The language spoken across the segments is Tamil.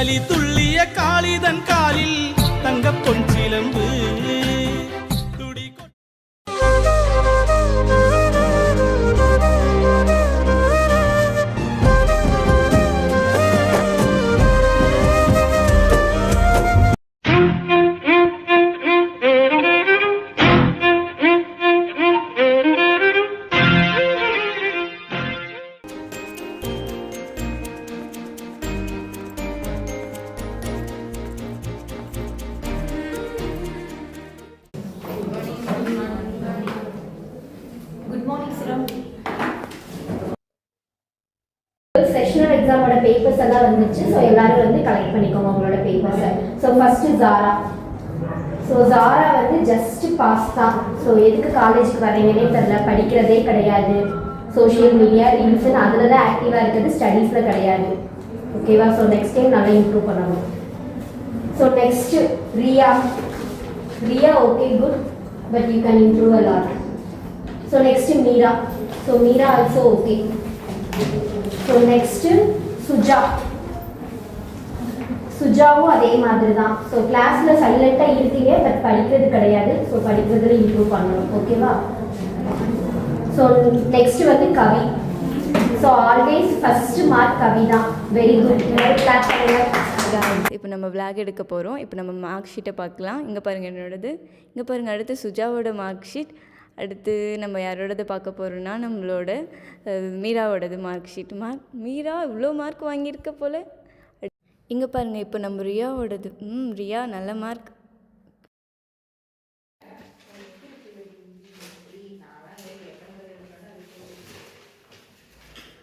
களி துள்ளிய காளிதன் காலில் தங்க பொன் சிலம்பு செஷனல் எக்ஸாமோட பேப்பர்ஸ் எல்லாம் வந்துச்சு. ஸோ எல்லாரும் வந்து கலெக்ட் பண்ணிக்கோங்க உங்களோட பேப்பர்ஸை. So first Zara. So Zara வந்து ஜஸ்ட் பாஸ் தான். ஸோ எதுக்கு காலேஜுக்கு வரீங்கன்னே தெரில, படிக்கிறதே கிடையாது, சோஷியல் மீடியா ரீல்ஸ்ன்னு அதில் தான் ஆக்டிவாக இருக்குது, ஸ்டடீஸில் கிடையாது. ஓகேவா? ஸோ நெக்ஸ்ட் டைம் நல்லா இம்ப்ரூவ் பண்ணணும். So next Riya. Riya okay good, but you can improve a lot. So next Meera. So Meera also okay. So next Suja. சுஜாவும் அதே மாதிரி தான். ஸோ கிளாஸில் சைலண்ட்டாக இருக்கீங்க, பட் படிக்கிறது கிடையாது. ஸோ படிக்கிறதுல இம்ப்ரூவ் பண்ணணும். ஓகேவா? ஸோ நெக்ஸ்ட் வந்து கவி. ஸோ ஆல்வேஸ் ஃபஸ்ட்டு மார்க் கவி தான். Very good. கிளாஸ் பண்ணுங்க. இப்போ நம்ம விளாக் எடுக்க போகிறோம். இப்போ நம்ம மார்க் ஷீட்டை பார்க்கலாம். இங்கே பாருங்கள் என்னோடது. இங்கே பாருங்கள் அடுத்து சுஜாவோட மார்க் ஷீட். அடுத்து நம்ம யாரோடது பார்க்க போகிறோன்னா நம்மளோட மீராவோடது மார்க் ஷீட். மீரா இவ்வளோ மார்க் வாங்கியிருக்க போல். இங்கே பாருங்கள் இப்போ நம்ம ரியாவோடது. ரியா நல்ல மார்க்.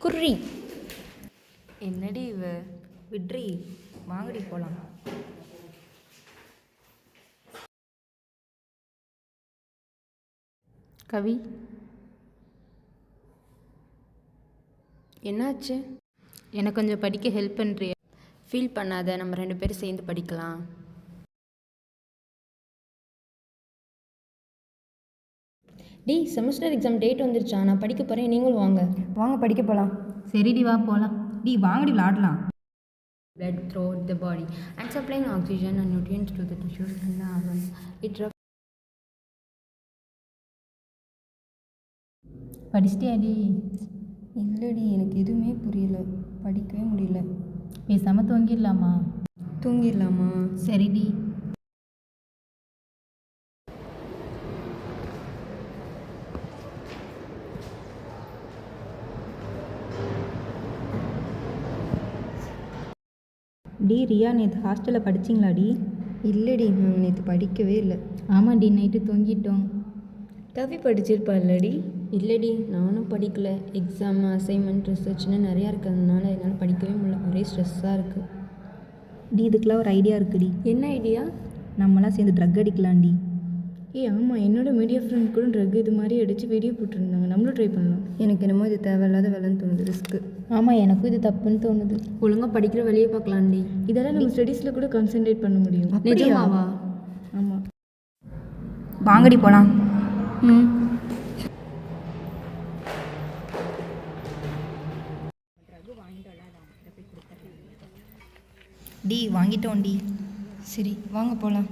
குர்ரி என்னடி இவ விட்ரி வாங்கடி போகலாம். கவி என்னாச்சு? எனக்கு கொஞ்சம் படிக்க ஹெல்ப் பண்ணுறியா? ஃபீல் பண்ணாத, நம்ம 2 பேரும் சேர்ந்து படிக்கலாம். செமஸ்டர் எக்ஸாம் டேட் வந்துருச்சா? நான் படிக்க போகிறேன், நீங்களும் வாங்க. வாங்க படிக்க போகலாம். சரிடி வா போகலாம். வாங்கடி விளாடலாம். Blood throughout the body and supplying oxygen and nutrients to the tissues and the organs. It படிச்சிட்டியாடி? இல்லடி, எனக்கு எதுவுமே புரியல, படிக்கவே முடியல. பேசாமல் தூங்கிடலாமா? தூங்கிடலாமா? சரிடி. ரியா நேற்று ஹாஸ்டலில் படிச்சிங்களாடி? இல்லடி, நான் நேற்று படிக்கவே இல்லை. ஆமாடி, நைட்டு தூங்கிட்டோம். கவி படிச்சிருப்பா இல்லடி? இல்லடி, நானும் படிக்கல. எக்ஸாம், அசைன்மெண்ட், ரிசர்ச்னு நிறையா இருக்கிறதுனால என்னால் படிக்கவே முடியல. ஒரே ஸ்ட்ரெஸ்ஸாக இருக்குது. இதுக்கெலாம் ஒரு ஐடியா இருக்குடி. என்ன ஐடியா? நம்மளாம் சேர்ந்து ட்ரக் அடிக்கலாம்டி. ஆமாம், என்னோட மீடியா ஃப்ரெண்ட் கூட ட்ரக் இது மாதிரி அடித்து வீடியோ போட்டுருந்தாங்க. நம்மளும் ட்ரை பண்ணலாம். எனக்கு என்னமோ இது தேவையில்லாத வேலைன்னு தோணுது, ரிஸ்க்கு. ஆமாம், எனக்கும் இது தப்புன்னு தோணுது. ஒழுங்காக படிக்கிற வழியை பார்க்கலாம்டி. இதெல்லாம் நம்ம ஸ்டடீஸில் கூட கான்சென்ட்ரேட் பண்ண முடியும். நிஜமாவா? ஆமாம், வாங்கடி போகலாம். வாங்கிட்டோம்டி. சரி வாங்க போகலாம்.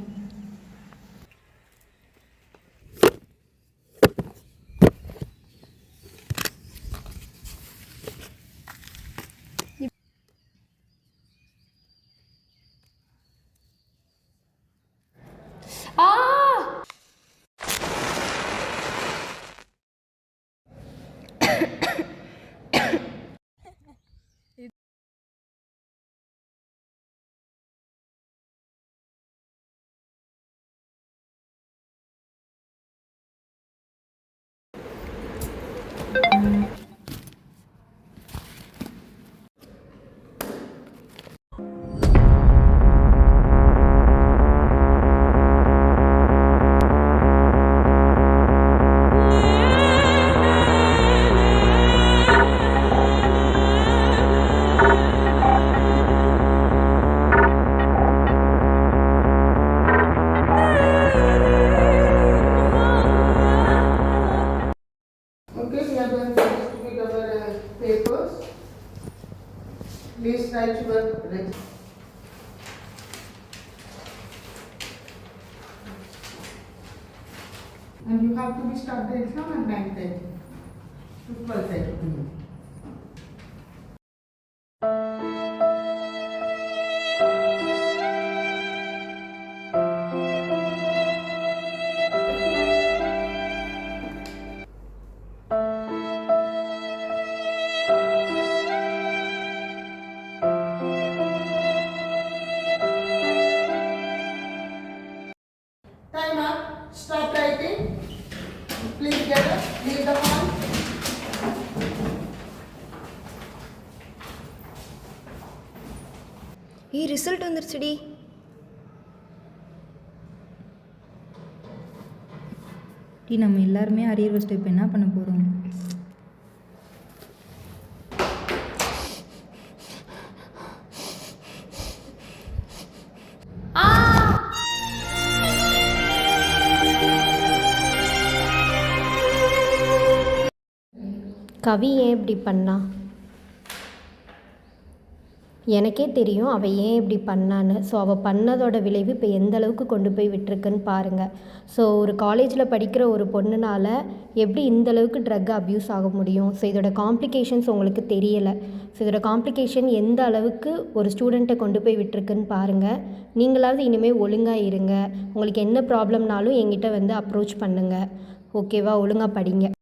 Okay, we are going to And you have to be start the exam at 9:30 to 12:30. Time up. Stop writing. Please get up. Leave the hall. Result வந்துருச்சுடி. நம்ம எல்லாருமே அரியர் வச்சுட்டு இப்போ என்ன பண்ண போகிறோம்? கவி ஏன் இப்படி பண்ணா? எனக்கே தெரியும் அவள் ஏன் இப்படி பண்ணான்னு. ஸோ அவள் பண்ணதோட விளைவு இப்போ எந்த அளவுக்கு கொண்டு போய் விட்டுருக்குன்னு பாருங்கள். ஸோ ஒரு காலேஜில் படிக்கிற ஒரு பொண்ணுனால் எப்படி இந்த அளவுக்கு ட்ரக் அப்யூஸ் ஆக முடியும்? ஸோ இதோட காம்ப்ளிகேஷன்ஸ் உங்களுக்கு தெரியலை. ஸோ இதோட காம்ப்ளிகேஷன் எந்த அளவுக்கு ஒரு ஸ்டூடெண்ட்டை கொண்டு போய் விட்டுருக்குன்னு பாருங்கள். நீங்களாவது இனிமேல் ஒழுங்காக இருங்க. உங்களுக்கு என்ன ப்ராப்ளம்னாலும் என்கிட்ட வந்து அப்ரோச் பண்ணுங்கள். ஓகேவா? ஒழுங்காக படிங்க.